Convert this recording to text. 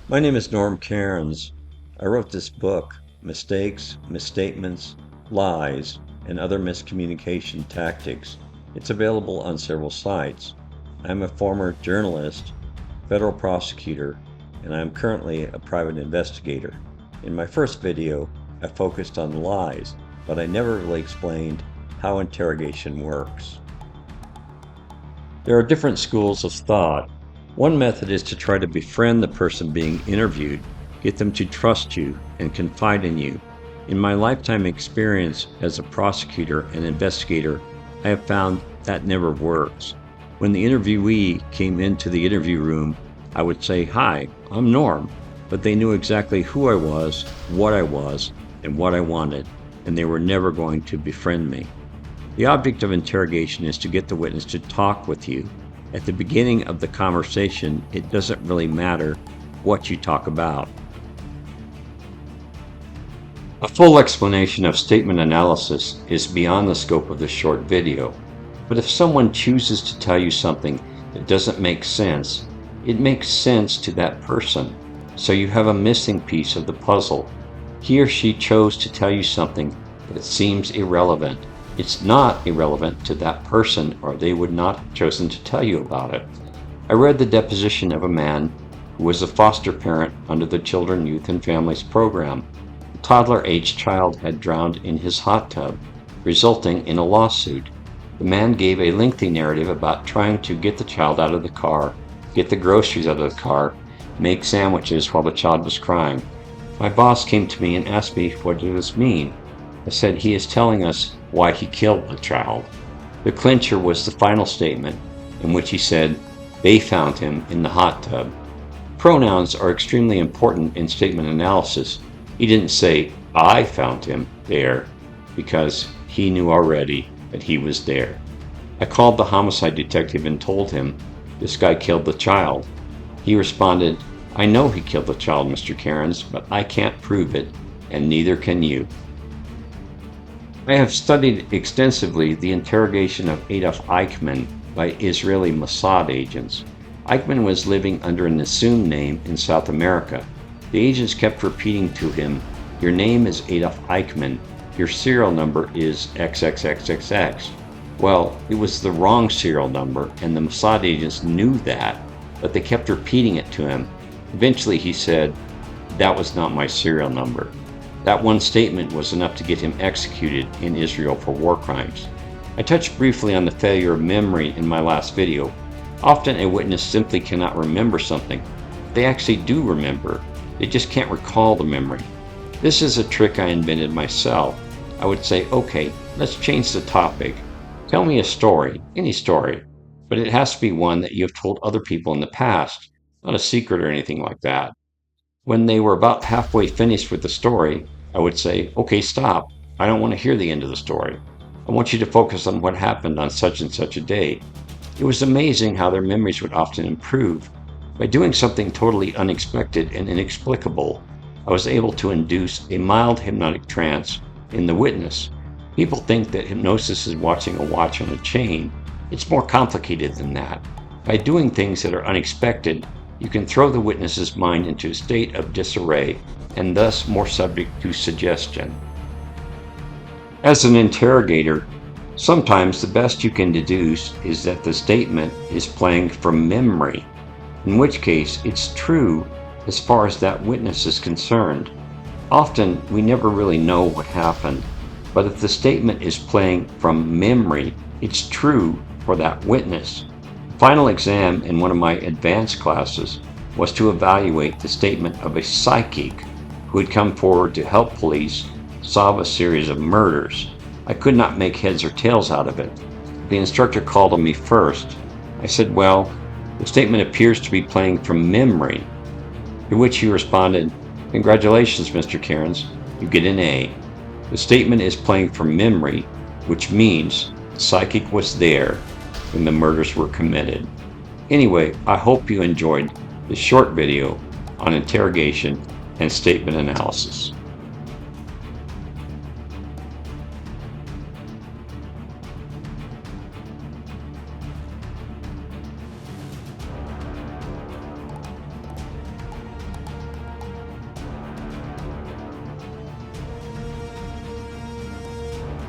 My name is Norm Cairns. I wrote this book, Mistakes, Misstatements, Lies, and Other Miscommunication Tactics. It's available on several sites. I'm a former journalist, federal prosecutor, and I'm currently a private investigator. In my first video, I focused on lies, but I never really explained how interrogation works. There are different schools of thought. One method is to try to befriend the person being interviewed, get them to trust you and confide in you. In my lifetime experience as a prosecutor and investigator, I have found that never works. When the interviewee came into the interview room, I would say, "Hi, I'm Norm," but they knew exactly who I was, and what I wanted, and they were never going to befriend me. The object of interrogation is to get the witness to talk with you. At the beginning of the conversation, it doesn't really matter what you talk about. A full explanation of statement analysis is beyond the scope of this short video, but if someone chooses to tell you something that doesn't make sense, it makes sense to that person, so you have a missing piece of the puzzle. He or she chose to tell you something that seems irrelevant. It's not irrelevant to that person, or they would not have chosen to tell you about it. I read the deposition of a man who was a foster parent under the Children, Youth, and Families program. A toddler-aged child had drowned in his hot tub, resulting in a lawsuit. The man gave a lengthy narrative about trying to get the child out of the car, get the groceries out of the car, make sandwiches while the child was crying. My boss came to me and asked me, "What does this mean?" I said, "He is telling us why he killed the child." The clincher was the final statement, in which he said, "They found him in the hot tub." Pronouns are extremely important in statement analysis. He didn't say, "I found him there," because he knew already that he was there. I called the homicide detective and told him, "This guy killed the child." He responded, "I know he killed the child, Mr. Cairns, but I can't prove it, and neither can you." I have studied extensively the interrogation of Adolf Eichmann by Israeli Mossad agents. Eichmann was living under an assumed name in South America. The agents kept repeating to him, "Your name is Adolf Eichmann. Your serial number is XXXXX." Well, it was the wrong serial number, and the Mossad agents knew that, but they kept repeating it to him. Eventually he said, "That was not my serial number." That one statement was enough to get him executed in Israel for war crimes. I touched briefly on the failure of memory in my last video. Often a witness simply cannot remember something. They actually do remember. They just can't recall the memory. This is a trick I invented myself. I would say, "Okay, let's change the topic. Tell me a story, any story, but it has to be one that you have told other people in the past, not a secret or anything like that." When they were about halfway finished with the story, I would say, "Okay, stop. I don't want to hear the end of the story. I want you to focus on what happened on such and such a day." It was amazing how their memories would often improve. By doing something totally unexpected and inexplicable, I was able to induce a mild hypnotic trance in the witness. People think that hypnosis is watching a watch on a chain. It's more complicated than that. By doing things that are unexpected, you can throw the witness's mind into a state of disarray and thus more subject to suggestion. As an interrogator, sometimes the best you can deduce is that the statement is playing from memory, in which case it's true as far as that witness is concerned. Often we never really know what happened, but if the statement is playing from memory, it's true for that witness. Final exam in one of my advanced classes was to evaluate the statement of a psychic who had come forward to help police solve a series of murders. I could not make heads or tails out of it. The instructor called on me first. I said, "Well, the statement appears to be playing from memory," to which he responded, "Congratulations, Mr. Cairns, you get an A. The statement is playing from memory, which means the psychic was there when the murders were committed." Anyway, I hope you enjoyed this short video on interrogation and statement analysis.